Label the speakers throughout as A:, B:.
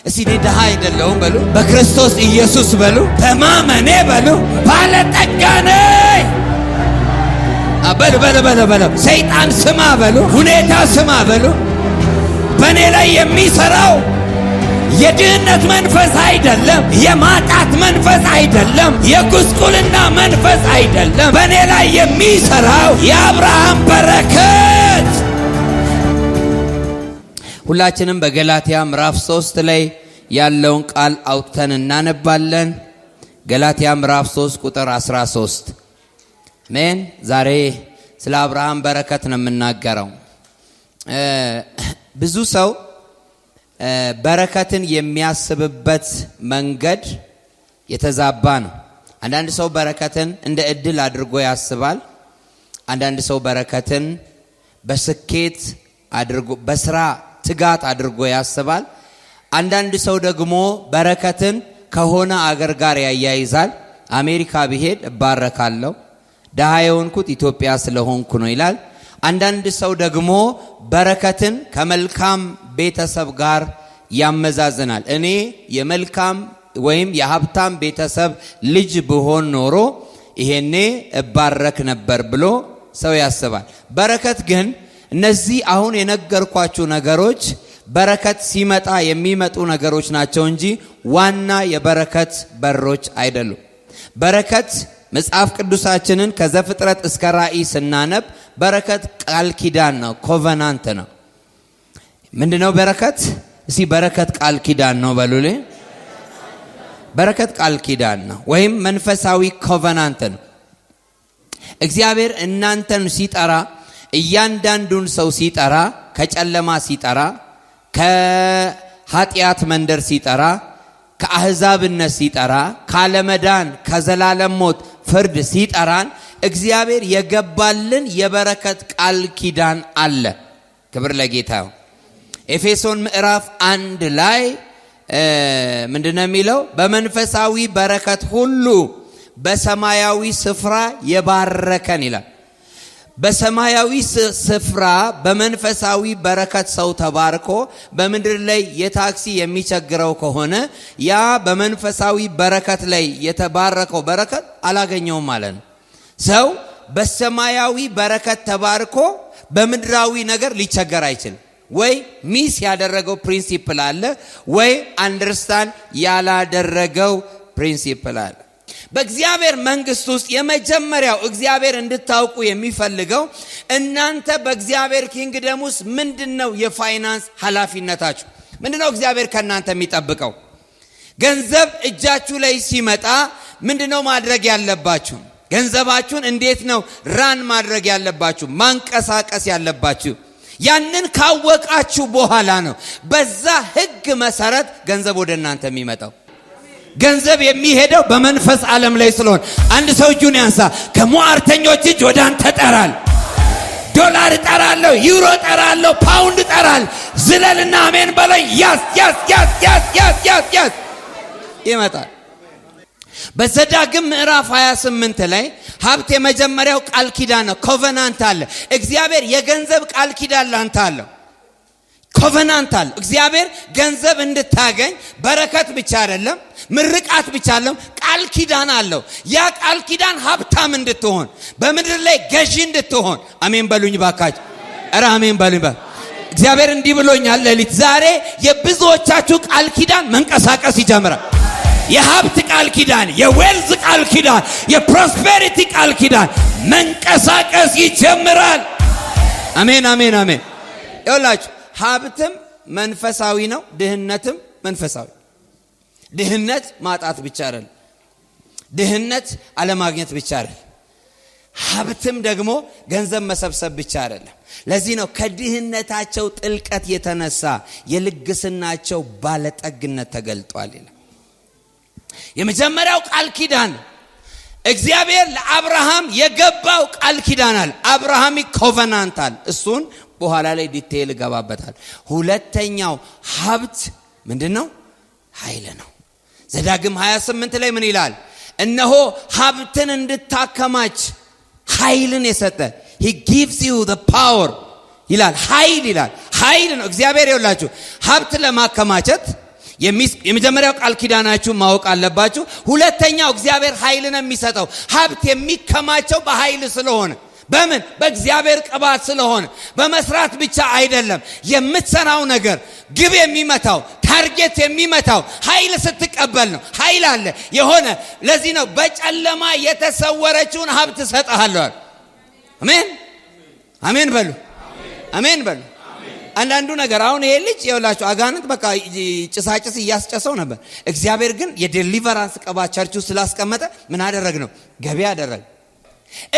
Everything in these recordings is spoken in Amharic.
A: እስቲ ደሃ አይደለሁም በሉ፣ በክርስቶስ ኢየሱስ በሉ፣ በማመኔ በሉ ባለጠጋ ነኝ በሉ። ሰይጣን ስማ በሉ፣ ሁኔታ ስማ በሉ። በእኔ ላይ የሚሰራው የድህነት መንፈስ አይደለም፣ የማጣት መንፈስ አይደለም፣ የጉስቁልና መንፈስ አይደለም። በእኔ ላይ የሚሰራው የአብርሃም በረከት። ሁላችንም በገላትያ ምዕራፍ 3 ላይ ያለውን ቃል አውጥተን እናነባለን። ገላትያ ምዕራፍ 3 ቁጥር 13 አሜን። ዛሬ ስለ አብርሃም በረከት ነው የምናገረው። ብዙ ሰው በረከትን የሚያስብበት መንገድ የተዛባ ነው። አንዳንድ ሰው በረከትን እንደ እድል አድርጎ ያስባል። አንዳንድ ሰው በረከትን በስኬት አድርጎ በስራ ትጋት አድርጎ ያስባል። አንዳንድ ሰው ደግሞ በረከትን ከሆነ አገር ጋር ያያይዛል። አሜሪካ ብሄድ እባረካለሁ፣ ደሃ የሆንኩት ኢትዮጵያ ስለሆንኩ ነው ይላል። አንዳንድ ሰው ደግሞ በረከትን ከመልካም ቤተሰብ ጋር ያመዛዝናል። እኔ የመልካም ወይም የሀብታም ቤተሰብ ልጅ ብሆን ኖሮ ይሄኔ እባረክ ነበር ብሎ ሰው ያስባል። በረከት ግን እነዚህ አሁን የነገርኳችሁ ነገሮች በረከት ሲመጣ የሚመጡ ነገሮች ናቸው እንጂ ዋና የበረከት በሮች አይደሉም። በረከት መጽሐፍ ቅዱሳችንን ከዘፍጥረት እስከ ራእይ ስናነብ በረከት ቃል ኪዳን ነው፣ ኮቨናንት ነው። ምንድነው በረከት? እስቲ በረከት ቃል ኪዳን ነው በሉልኝ። በረከት ቃል ኪዳን ነው ወይም መንፈሳዊ ኮቨናንት ነው። እግዚአብሔር እናንተን ሲጠራ፣ እያንዳንዱን ሰው ሲጠራ፣ ከጨለማ ሲጠራ፣ ከኃጢአት መንደር ሲጠራ፣ ከአህዛብነት ሲጠራ፣ ካለመዳን ከዘላለም ሞት ፍርድ ሲጠራን እግዚአብሔር የገባልን የበረከት ቃል ኪዳን አለ። ክብር ለጌታ። ኤፌሶን ምዕራፍ 1 ላይ ምንድነው የሚለው? በመንፈሳዊ በረከት ሁሉ በሰማያዊ ስፍራ የባረከን ይላል። በሰማያዊ ስፍራ በመንፈሳዊ በረከት ሰው ተባርኮ በምድር ላይ የታክሲ የሚቸግረው ከሆነ ያ በመንፈሳዊ በረከት ላይ የተባረከው በረከት አላገኘውም ማለት ነው። ሰው በሰማያዊ በረከት ተባርኮ በምድራዊ ነገር ሊቸገር አይችልም። ወይ ሚስ ያደረገው ፕሪንሲፕል አለ፣ ወይ አንደርስታንድ ያላደረገው ፕሪንሲፕል አለ። በእግዚአብሔር መንግስት ውስጥ የመጀመሪያው እግዚአብሔር እንድታውቁ የሚፈልገው እናንተ በእግዚአብሔር ኪንግደም ውስጥ ምንድነው የፋይናንስ ኃላፊነታችሁ? ምንድነው እግዚአብሔር ከእናንተ የሚጠብቀው? ገንዘብ እጃችሁ ላይ ሲመጣ ምንድነው ማድረግ ያለባችሁ? ገንዘባችሁን እንዴት ነው ራን ማድረግ ያለባችሁ? ማንቀሳቀስ ያለባችሁ? ያንን ካወቃችሁ በኋላ ነው በዛ ህግ መሰረት ገንዘብ ወደ እናንተ የሚመጣው። ገንዘብ የሚሄደው በመንፈስ ዓለም ላይ ስለሆነ አንድ ሰው እጁን ያንሳ። ከሟርተኞች እጅ ወደ አንተ ጠራል። ዶላር ጠራለሁ፣ ዩሮ ጠራለሁ፣ ፓውንድ ጠራል። ዝለልና አሜን በለኝ። ያስ ይመጣል። በዘዳግም ምዕራፍ 28 ላይ ሀብት የመጀመሪያው ቃል ኪዳን ነው፣ ኮቨናንት አለ። እግዚአብሔር የገንዘብ ቃል ኪዳን ላንተ አለው፣ ኮቨናንት አለ። እግዚአብሔር ገንዘብ እንድታገኝ በረከት ብቻ አይደለም፣ ምርቃት ብቻ አይደለም፣ ቃል ኪዳን አለው። ያ ቃል ኪዳን ሀብታም እንድትሆን፣ በምድር ላይ ገዢ እንድትሆን። አሜን በሉኝ ባካችሁ። ኧረ አሜን በሉኝ። እግዚአብሔር እንዲህ ብሎኛል ሌሊት። ዛሬ የብዙዎቻችሁ ቃል ኪዳን መንቀሳቀስ ይጀምራል። የሀብት ቃል ኪዳን፣ የዌልዝ ቃል ኪዳን፣ የፕሮስፔሪቲ ቃል ኪዳን መንቀሳቀስ ይጀምራል። አሜን አሜን አሜን። ይኸውላችሁ ሀብትም መንፈሳዊ ነው፣ ድህነትም መንፈሳዊ። ድህነት ማጣት ብቻ አይደለም፣ ድህነት አለማግኘት ብቻ አይደለም። ሀብትም ደግሞ ገንዘብ መሰብሰብ ብቻ አይደለም። ለዚህ ነው ከድህነታቸው ጥልቀት የተነሳ የልግስናቸው ባለጠግነት ተገልጧል ይላል። የመጀመሪያው ቃል ኪዳን እግዚአብሔር ለአብርሃም የገባው ቃል ኪዳን አለ፣ አብርሃሚክ ኮቨናንት አለ። እሱን በኋላ ላይ ዲቴይል ገባበታል። ሁለተኛው ሀብት ምንድነው? ኃይል ነው። ዘዳግም 28 ላይ ምን ይላል? እነሆ ሀብትን እንድታከማች ኃይልን የሰጠ he gives you the power ይላል። ኃይል ይላል። ኃይል ነው እግዚአብሔር። ይኸውላችሁ ሀብት ለማከማቸት የመጀመሪያው ቃል ኪዳናችሁ ማወቅ አለባችሁ። ሁለተኛው እግዚአብሔር ኃይልን የሚሰጠው ሀብት የሚከማቸው በኃይል ስለሆነ በምን በእግዚአብሔር ቅባት ስለሆነ በመስራት ብቻ አይደለም። የምትሰራው ነገር ግብ የሚመታው ታርጌት የሚመታው ኃይል ስትቀበል ነው። ኃይል አለ የሆነ ለዚህ ነው በጨለማ የተሰወረችውን ሀብት ሰጣለሁ። አሜን አሜን በሉ አሜን በሉ። አንዳንዱ ነገር አሁን ይሄ ልጅ ይኸውላችሁ አጋንንት በቃ ጭሳጭስ እያስጨሰው ነበር። እግዚአብሔር ግን የዴሊቨራንስ ቅባት ቸርቹ ስላስቀመጠ ምን አደረግ ነው ገቢ አደረግ።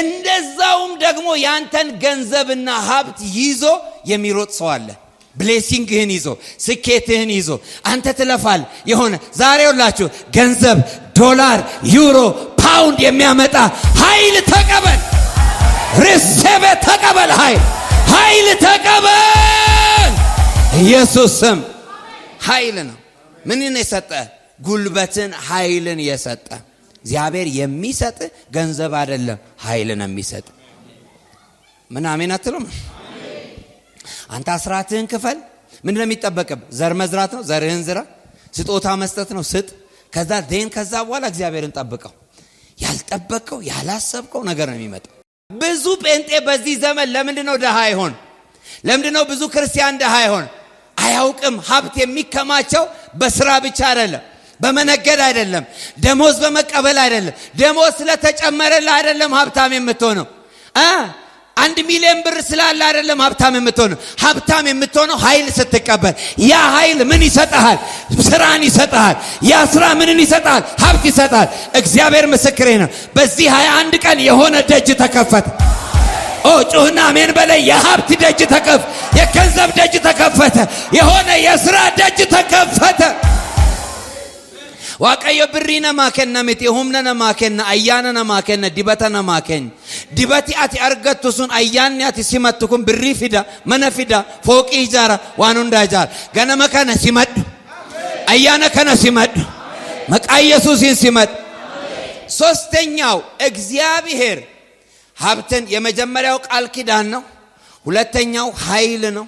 A: እንደዛውም ደግሞ ያንተን ገንዘብና ሀብት ይዞ የሚሮጥ ሰው አለ። ብሌሲንግህን ይዞ ስኬትህን ይዞ አንተ ትለፋል የሆነ ዛሬ ሁላችሁ ገንዘብ ዶላር ዩሮ ፓውንድ የሚያመጣ ኃይል ተቀበል። ሪሲቭ ተቀበል። ኃይል ተቀበል። ኢየሱስ ስም ኃይል ነው። ምንን የሰጠ ጉልበትን ኃይልን የሰጠ እግዚአብሔር የሚሰጥ ገንዘብ አይደለም ኃይልን የሚሰጥ። ምን አሜን አትሉም? አንተ አስራትህን ክፈል። ምን እንደሚጠበቅብ ዘር መዝራት ነው። ዘርህን ዝራ። ስጦታ መስጠት ነው። ስጥ። ከዛ በኋላ እግዚአብሔርን ጠብቀው። ያልጠበቀው ያላሰብከው ነገር ነው የሚመጣው። ብዙ ጴንጤ በዚህ ዘመን ለምንድነው ደሃ ይሆን? ለምንድነው ብዙ ክርስቲያን ደሃ ይሆን? አያውቅም። ሀብት የሚከማቸው በስራ ብቻ አይደለም፣ በመነገድ አይደለም፣ ደሞዝ በመቀበል አይደለም። ደሞዝ ስለተጨመረልህ አይደለም ሀብታም የምትሆነው። 1 ሚሊዮን ብር ስላለ አይደለም ሀብታም የምትሆነው። ሀብታም የምትሆነው ኃይል ስትቀበል። ያ ኃይል ምን ይሰጣል? ስራን ይሰጣል። ያ ስራ ምንን ይሰጣል? ሀብት ይሰጣል። እግዚአብሔር ምስክሬ ነው። በዚህ 21 ቀን የሆነ ደጅ ተከፈተ። ጩህና አሜን በላይ። የሀብት ደጅ ተከፈተ። የገንዘብ ደጅ ተከፈተ። የሆነ የስራ ደጅ ተከፈተ። ዋቀዮ ብሪና ማከና መቴ ሁምነና ማከና አያናና ማከና ዲበታና ማከኝ ዲበቲ አቲ አርገቱሱን አያንያቲ ሲመትኩም ብሪ ፊዳ መነፊዳ ፎቂ ጃራ ዋኑንዳ ጃር ገነመ ከነ ሲመድ አያና ከነ ሲመድ መቃ ኢየሱስን ሲመድ። ሶስተኛው እግዚአብሔር ሀብትን የመጀመሪያው ቃል ኪዳን ነው። ሁለተኛው ኃይል ነው።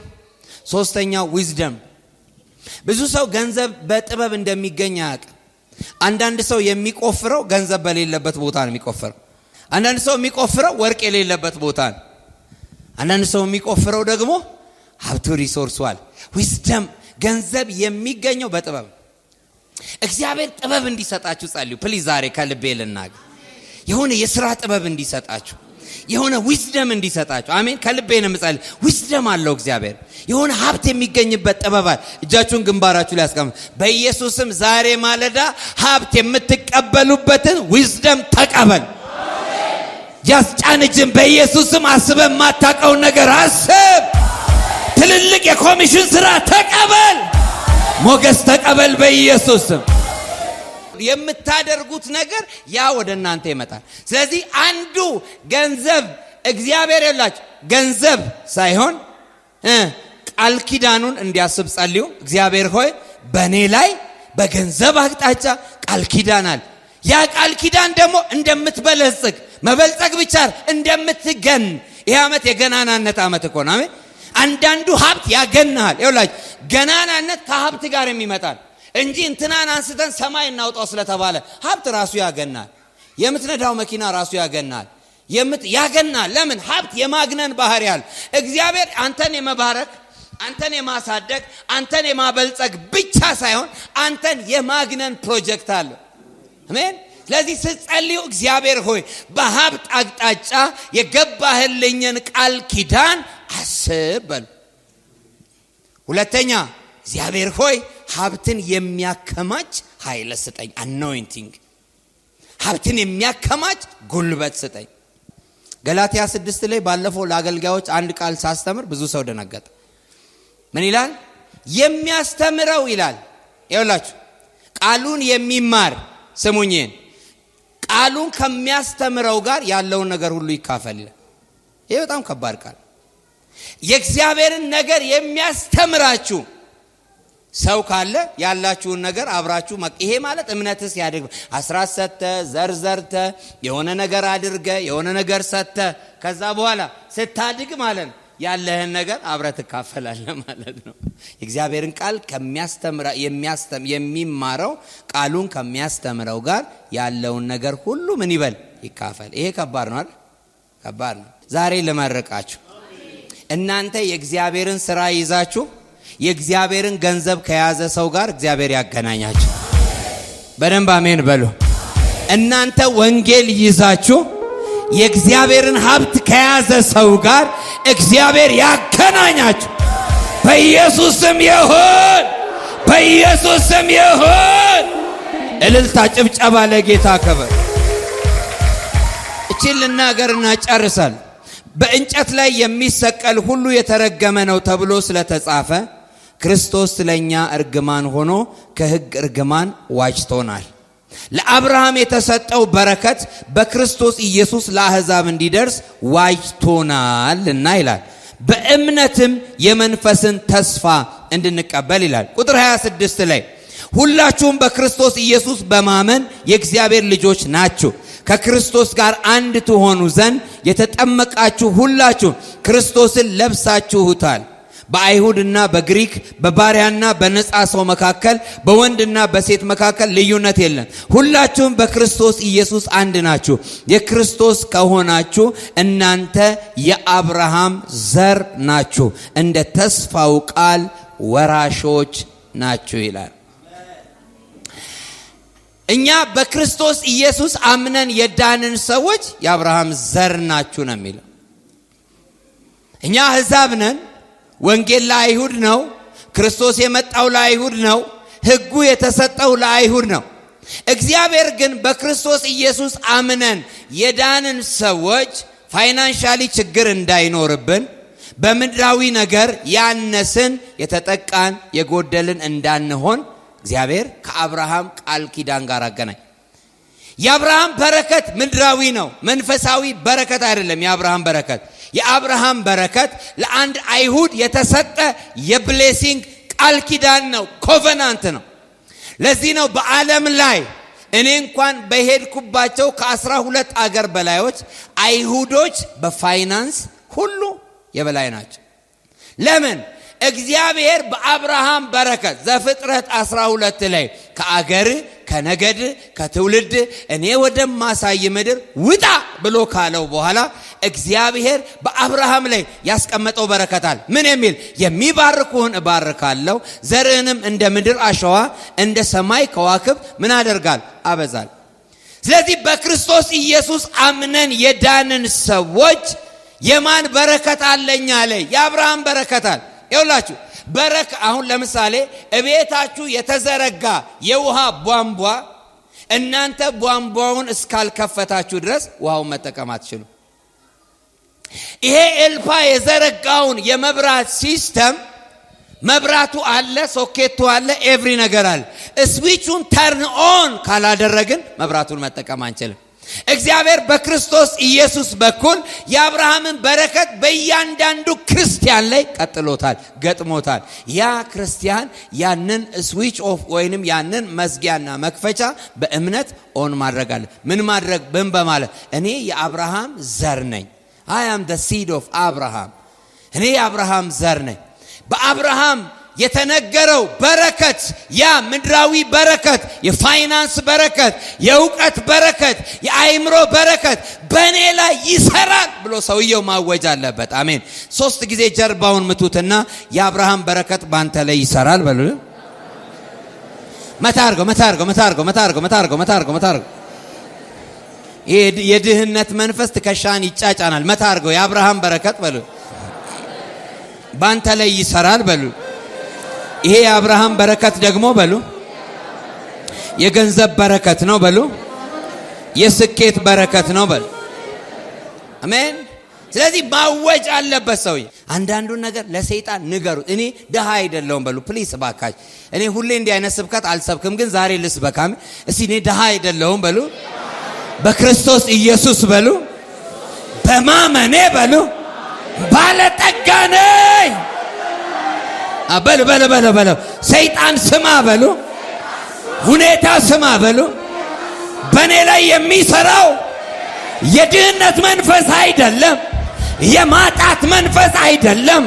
A: ሶስተኛው ዊዝደም። ብዙ ሰው ገንዘብ በጥበብ እንደሚገኝ ያውቃል። አንዳንድ ሰው የሚቆፍረው ገንዘብ በሌለበት ቦታ ነው የሚቆፍረው። አንዳንድ ሰው የሚቆፍረው ወርቅ የሌለበት ቦታ ነው። አንዳንድ ሰው የሚቆፍረው ደግሞ ሀብቱ ሪሶርሷል። ዊዝደም ገንዘብ የሚገኘው በጥበብ። እግዚአብሔር ጥበብ እንዲሰጣችሁ ጸልዩ ፕሊዝ። ዛሬ ከልቤ ልናገር የሆነ የሥራ ጥበብ እንዲሰጣችሁ፣ የሆነ ዊዝደም እንዲሰጣችሁ። አሜን። ከልቤ ነው የምጸልይ። ዊዝደም አለው እግዚአብሔር። የሆነ ሀብት የሚገኝበት ጥበባል። እጃችሁን ግንባራችሁ ላይ አስቀምጡ። በኢየሱስም ዛሬ ማለዳ ሀብት የምትቀበሉበትን ዊዝደም ተቀበል። ያስጫንጅን በኢየሱስም አስበ የማታውቀውን ነገር አስብ። ትልልቅ የኮሚሽን ስራ ተቀበል። ሞገስ ተቀበል በኢየሱስም። የምታደርጉት ነገር ያ ወደ እናንተ ይመጣል። ስለዚህ አንዱ ገንዘብ እግዚአብሔር ያላችሁ ገንዘብ ሳይሆን ቃል ኪዳኑን እንዲያስብ ጸልዩ። እግዚአብሔር ሆይ በእኔ ላይ በገንዘብ አቅጣጫ ቃል ኪዳን አለ። ያ ቃል ኪዳን ደግሞ እንደምትበለጽግ መበልጸግ ብቻ እንደምትገን። ይህ ዓመት የገናናነት ዓመት እኮ ነው። አሜን። አንዳንዱ ሀብት ያገናል። ይኸውላችሁ ገናናነት ከሀብት ጋር የሚመጣል እንጂ እንትናን አንስተን ሰማይ እናውጣው ስለተባለ ሀብት ራሱ ያገናል። የምትነዳው መኪና ራሱ ያገናል። ያገናል። ለምን? ሀብት የማግነን ባህሪ ያለ እግዚአብሔር አንተን የመባረክ አንተን የማሳደግ አንተን የማበልጸግ ብቻ ሳይሆን አንተን የማግነን ፕሮጀክት አለ። አሜን። ስለዚህ ስትጸልዩ እግዚአብሔር ሆይ በሀብት አቅጣጫ የገባህልኝን ቃል ኪዳን አስብ በሉ። ሁለተኛ እግዚአብሔር ሆይ ሀብትን የሚያከማች ኃይል ስጠኝ። አኖይንቲንግ ሀብትን የሚያከማች ጉልበት ስጠኝ። ገላትያ 6 ላይ ባለፈው ለአገልጋዮች አንድ ቃል ሳስተምር ብዙ ሰው ደነገጠ። ምን ይላል? የሚያስተምረው ይላል። ይኸውላችሁ ቃሉን የሚማር ስሙኝን፣ ቃሉን ከሚያስተምረው ጋር ያለውን ነገር ሁሉ ይካፈል ይላል። ይሄ በጣም ከባድ ቃል። የእግዚአብሔርን ነገር የሚያስተምራችሁ ሰው ካለ ያላችሁን ነገር አብራችሁ ይሄ ማለት እምነትስ ያድግ። አስራት ሰተ ዘርዘርተ የሆነ ነገር አድርገ የሆነ ነገር ሰተ ከዛ በኋላ ስታድግ ማለት ያለህን ነገር አብረህ ትካፈላለህ ማለት ነው። የእግዚአብሔርን ቃል የሚማረው ቃሉን ከሚያስተምረው ጋር ያለውን ነገር ሁሉ ምን ይበል ይካፈል። ይሄ ከባድ ነው አይደል? ከባድ ነው። ዛሬ ልመርቃችሁ። እናንተ የእግዚአብሔርን ስራ ይዛችሁ የእግዚአብሔርን ገንዘብ ከያዘ ሰው ጋር እግዚአብሔር ያገናኛችሁ። በደንብ አሜን በሉ። እናንተ ወንጌል ይዛችሁ የእግዚአብሔርን ሀብት ከያዘ ሰው ጋር እግዚአብሔር ያገናኛችሁ። በኢየሱስ ስም ይሁን፣ በኢየሱስ ስም ይሁን። እልልታ ጭብጨባ ለጌታ ክብር። እቺን ልናገርና ጨርሰን። በእንጨት ላይ የሚሰቀል ሁሉ የተረገመ ነው ተብሎ ስለተጻፈ ክርስቶስ ስለኛ እርግማን ሆኖ ከሕግ እርግማን ዋጅቶናል። ለአብርሃም የተሰጠው በረከት በክርስቶስ ኢየሱስ ለአሕዛብ እንዲደርስ ዋጅቶናልና ይላል። በእምነትም የመንፈስን ተስፋ እንድንቀበል ይላል። ቁጥር 26 ላይ ሁላችሁም በክርስቶስ ኢየሱስ በማመን የእግዚአብሔር ልጆች ናችሁ፣ ከክርስቶስ ጋር አንድ ትሆኑ ዘንድ የተጠመቃችሁ ሁላችሁ ክርስቶስን ለብሳችሁታል። በአይሁድና በግሪክ በባሪያና በነጻ ሰው መካከል በወንድና በሴት መካከል ልዩነት የለም። ሁላችሁም በክርስቶስ ኢየሱስ አንድ ናችሁ። የክርስቶስ ከሆናችሁ እናንተ የአብርሃም ዘር ናችሁ፣ እንደ ተስፋው ቃል ወራሾች ናችሁ ይላል። እኛ በክርስቶስ ኢየሱስ አምነን የዳንን ሰዎች የአብርሃም ዘር ናችሁ ነው የሚለው። እኛ አሕዛብ ነን። ወንጌል ለአይሁድ ነው። ክርስቶስ የመጣው ለአይሁድ ነው። ሕጉ የተሰጠው ለአይሁድ ነው። እግዚአብሔር ግን በክርስቶስ ኢየሱስ አምነን የዳንን ሰዎች ፋይናንሻሊ ችግር እንዳይኖርብን፣ በምድራዊ ነገር ያነስን የተጠቃን የጎደልን እንዳንሆን እግዚአብሔር ከአብርሃም ቃል ኪዳን ጋር አገናኝ። የአብርሃም በረከት ምድራዊ ነው፣ መንፈሳዊ በረከት አይደለም። የአብርሃም በረከት ለአንድ አይሁድ የተሰጠ የብሌሲንግ ቃል ኪዳን ነው፣ ኮቨናንት ነው። ለዚህ ነው በዓለም ላይ እኔ እንኳን በሄድኩባቸው ከ12 አገር በላዮች አይሁዶች በፋይናንስ ሁሉ የበላይ ናቸው። ለምን? እግዚአብሔር በአብርሃም በረከት ዘፍጥረት 12 ላይ ከአገር ከነገድ ከትውልድ እኔ ወደማሳይ ምድር ውጣ ብሎ ካለው በኋላ እግዚአብሔር በአብርሃም ላይ ያስቀመጠው በረከት አለ። ምን የሚል? የሚባርኩህን እባርካለሁ፣ ዘርህንም እንደ ምድር አሸዋ እንደ ሰማይ ከዋክብት ምን አደርጋል? አበዛል። ስለዚህ በክርስቶስ ኢየሱስ አምነን የዳንን ሰዎች የማን በረከት አለኛ ላይ? የአብርሃም በረከት አለ። ይኸውላችሁ አሁን ለምሳሌ እቤታችሁ የተዘረጋ የውሃ ቧንቧ እናንተ ቧንቧውን እስካልከፈታችሁ ድረስ ውሃውን መጠቀም አትችሉ። ይሄ ኤልፓ የዘረጋውን የመብራት ሲስተም መብራቱ አለ፣ ሶኬቱ አለ፣ ኤቭሪ ነገር አለ። ስዊቹን ተርን ኦን ካላደረግን መብራቱን መጠቀም አንችልም። እግዚአብሔር በክርስቶስ ኢየሱስ በኩል የአብርሃምን በረከት በእያንዳንዱ ክርስቲያን ላይ ቀጥሎታል፣ ገጥሞታል። ያ ክርስቲያን ያንን ስዊች ኦፍ ወይንም ያንን መዝጊያና መክፈቻ በእምነት ኦን ማድረግ አለ። ምን ማድረግ? በማለት እኔ የአብርሃም ዘር ነኝ። I am the seed of Abraham። እኔ የአብርሃም ዘር ነኝ። በአብርሃም የተነገረው በረከት ያ ምድራዊ በረከት፣ የፋይናንስ በረከት፣ የእውቀት በረከት፣ የአይምሮ በረከት በእኔ ላይ ይሰራል ብሎ ሰውየው ማወጅ አለበት። አሜን። 3 ጊዜ ጀርባውን ምቱትና የአብርሃም በረከት ባንተ ላይ ይሰራል በሉ። መታርገው የድህነት መንፈስ ትከሻን ይጫጫናል። መታርገው የአብርሃም በረከት በሉ ባንተ ላይ ይሰራል በሉ። ይሄ የአብርሃም በረከት ደግሞ በሉ የገንዘብ በረከት ነው በሉ፣ የስኬት በረከት ነው በሉ። አሜን። ስለዚህ ማወጅ አለበት ሰው። አንዳንዱን ነገር ለሰይጣን ንገሩት። እኔ ደሃ አይደለሁም በሉ ፕሊስ ባካች። እኔ ሁሌ እንዲህ አይነት ስብከት አልሰብክም፣ ግን ዛሬ ልስበካም። እስቲ እኔ ደሃ አይደለሁም በሉ፣ በክርስቶስ ኢየሱስ በሉ፣ በማመኔ በሉ ባለጠጋ ነኝ በሉ። ሰይጣን ስማ በሉ፣ ሁኔታ ስማ በሉ። በእኔ ላይ የሚሰራው የድህነት መንፈስ አይደለም፣ የማጣት መንፈስ አይደለም።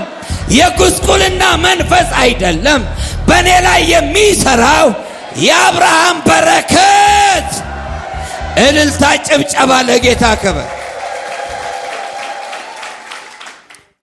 A: የጉስቁልና መንፈስ አይደለም። በእኔ ላይ የሚሰራው የአብርሃም በረከት። እልልታ ጭብጨባ ለጌታ ክብር።